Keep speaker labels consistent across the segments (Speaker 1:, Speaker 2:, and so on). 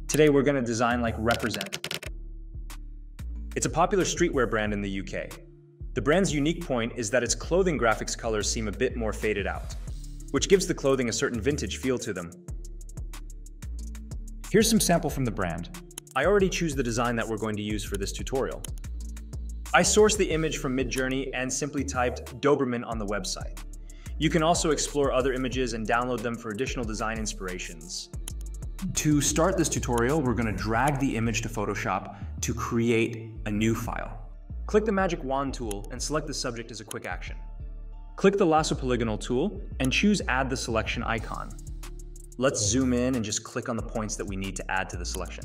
Speaker 1: Today we're going to design like Represent. It's a popular streetwear brand in the UK. The brand's unique point is that its clothing graphics colors seem a bit more faded out, which gives the clothing a certain vintage feel to them. Here's some sample from the brand. I already choose the design that we're going to use for this tutorial. I sourced the image from Midjourney and simply typed Doberman on the website. You can also explore other images and download them for additional design inspirations. To start this tutorial, we're going to drag the image to Photoshop to create a new file. Click the magic wand tool and select the subject as a quick action. Click the lasso polygonal tool and choose Add the Selection icon. Let's zoom in and just click on the points that we need to add to the selection.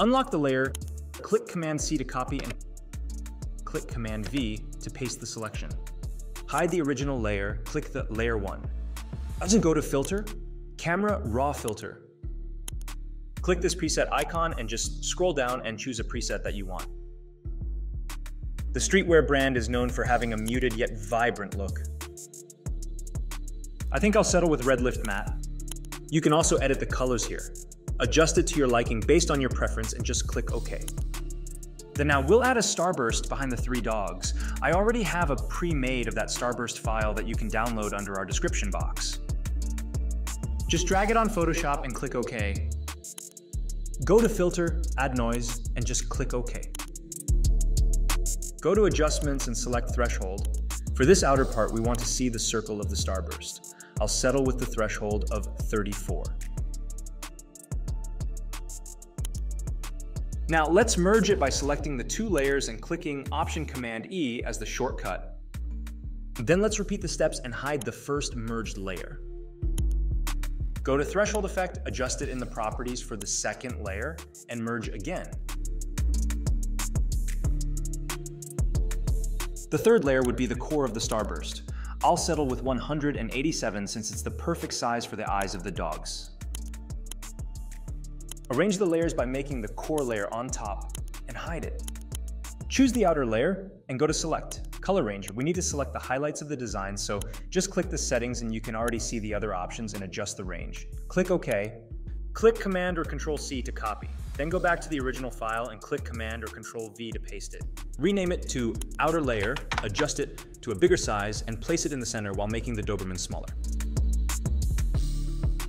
Speaker 1: Unlock the layer, click Command-C to copy and click Command-V to paste the selection. Hide the original layer, click the Layer 1. As go to Filter, Camera Raw Filter. Click this preset icon and just scroll down and choose a preset that you want. The streetwear brand is known for having a muted yet vibrant look. I think I'll settle with Red Lift Matte. You can also edit the colors here. Adjust it to your liking based on your preference and just click OK. Then now we'll add a starburst behind the 3 dogs. I already have a pre-made of that starburst file that you can download under our description box. Just drag it on Photoshop and click OK. Go to Filter, Add Noise, and just click OK. Go to Adjustments and select Threshold. For this outer part, we want to see the circle of the starburst. I'll settle with the threshold of 34. Now let's merge it by selecting the 2 layers and clicking Option-Command-E as the shortcut. Then let's repeat the steps and hide the first merged layer. Go to Threshold Effect, adjust it in the properties for the second layer, and merge again. The third layer would be the core of the starburst. I'll settle with 187 since it's the perfect size for the eyes of the dogs. Arrange the layers by making the core layer on top and hide it. Choose the outer layer and go to Select, Color Range. We need to select the highlights of the design, so just click the settings and you can already see the other options and adjust the range. Click OK. Click Command or Control-C to copy. Then go back to the original file and click Command or Control-V to paste it. Rename it to Outer Layer, adjust it to a bigger size, and place it in the center while making the Doberman smaller.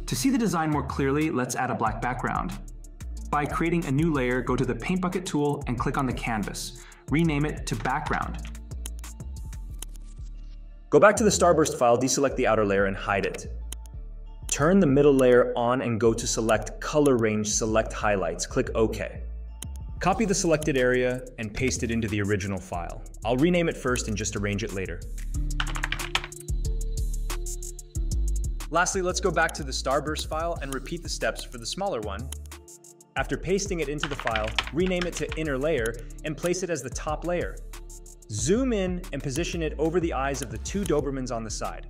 Speaker 1: To see the design more clearly, let's add a black background. By creating a new layer, go to the Paint Bucket tool and click on the canvas. Rename it to Background. Go back to the Starburst file, deselect the outer layer and hide it. Turn the middle layer on and go to Select Color Range, select Highlights. Click OK. Copy the selected area and paste it into the original file. I'll rename it first and just arrange it later. Lastly, let's go back to the Starburst file and repeat the steps for the smaller one. After pasting it into the file, rename it to Inner Layer and place it as the top layer. Zoom in and position it over the eyes of the 2 Dobermans on the side.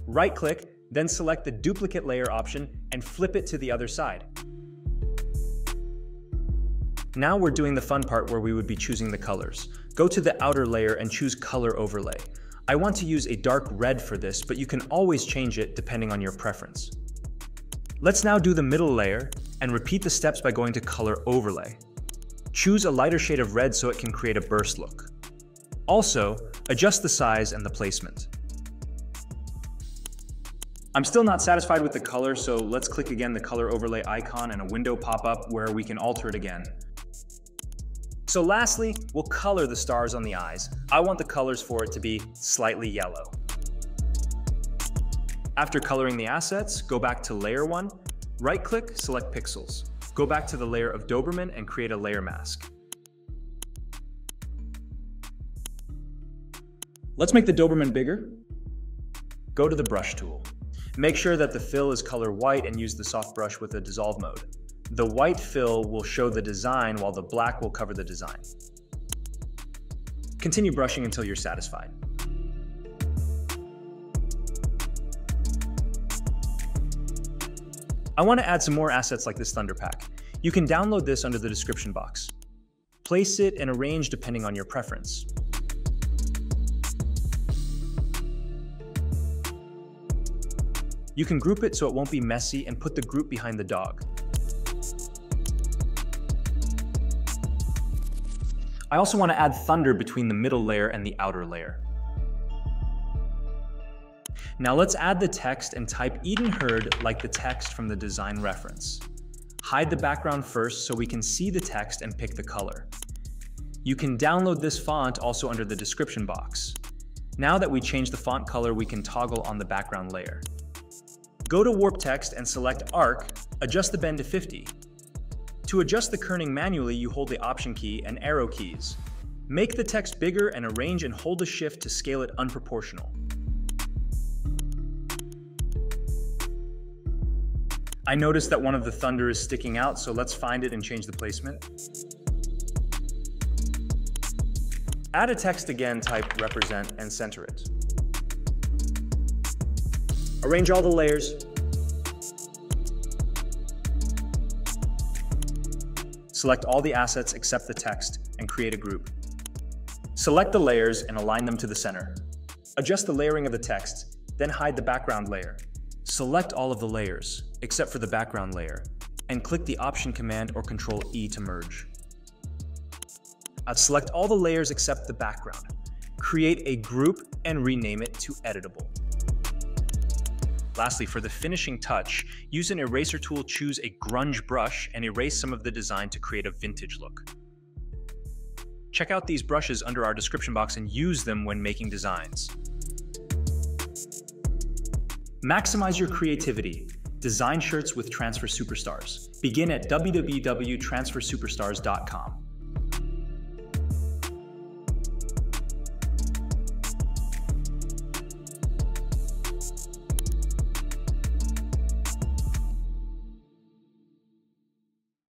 Speaker 1: Right-click, then select the Duplicate Layer option and flip it to the other side. Now we're doing the fun part where we would be choosing the colors. Go to the outer layer and choose Color Overlay. I want to use a dark red for this, but you can always change it depending on your preference. Let's now do the middle layer and repeat the steps by going to Color Overlay. Choose a lighter shade of red so it can create a burst look. Also, adjust the size and the placement. I'm still not satisfied with the color, so let's click again the Color Overlay icon and a window pop up where we can alter it again. So lastly, we'll color the stars on the eyes. I want the colors for it to be slightly yellow. After coloring the assets, go back to Layer 1, right-click, select Pixels. Go back to the layer of Doberman and create a layer mask. Let's make the Doberman bigger. Go to the Brush tool. Make sure that the fill is color white and use the soft brush with the dissolve mode. The white fill will show the design while the black will cover the design. Continue brushing until you're satisfied. I want to add some more assets like this Thunder Pack. You can download this under the description box. Place it and arrange depending on your preference. You can group it so it won't be messy and put the group behind the dog. I also want to add thunder between the middle layer and the outer layer. Now let's add the text and type Eden Herd like the text from the design reference. Hide the background first so we can see the text and pick the color. You can download this font also under the description box. Now that we changed the font color, we can toggle on the background layer. Go to Warp Text and select Arc, adjust the bend to 50. To adjust the kerning manually, you hold the Option key and arrow keys. Make the text bigger and arrange and hold the shift to scale it unproportional. I noticed that one of the thunder is sticking out, so let's find it and change the placement. Add a text again, type represent and center it. Arrange all the layers. Select all the assets except the text and create a group. Select the layers and align them to the center. Adjust the layering of the text, then hide the background layer. Select all of the layers, except for the background layer, and click the Option command or Control E to merge. Select all the layers except the background. Create a group and rename it to Editable. Lastly, for the finishing touch, use an eraser tool, choose a grunge brush, and erase some of the design to create a vintage look. Check out these brushes under our description box and use them when making designs. Maximize your creativity. Design shirts with Transfer Superstars. Begin at www.transfersuperstars.com.